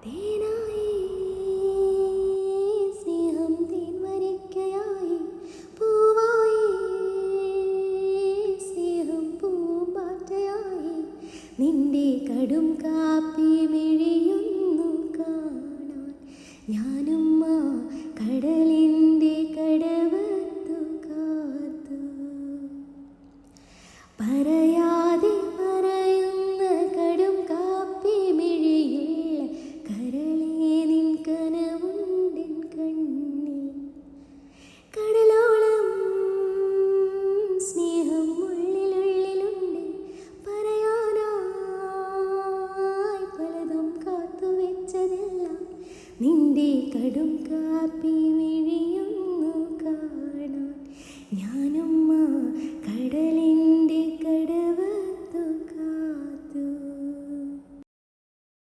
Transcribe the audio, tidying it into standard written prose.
തേനായി സ്നേഹം തേൻവരിക്കയായി പൂവായി സ്നേഹം പൂമ്പാറ്റയായി നിന്റെ കടും കാപ്പി മിഴിയൊന്നു കാണാൻ ഞാനും ആ കടലിൻ്റെ കടവത്തു കാത്തു. പറയാതെ പറയുന്ന കടും കാപ്പി മിഴിയുള്ള കരളേ നിൻ കനവുണ്ടിൻ കണ്ണിൽ കടലോളം സ്നേഹം ഉള്ളിലുള്ളിലുണ്ട് പറയാനായി പലതും കാത്തുവെച്ചതെല്ലാം നിന്റെ കടും കാപ്പി മിഴി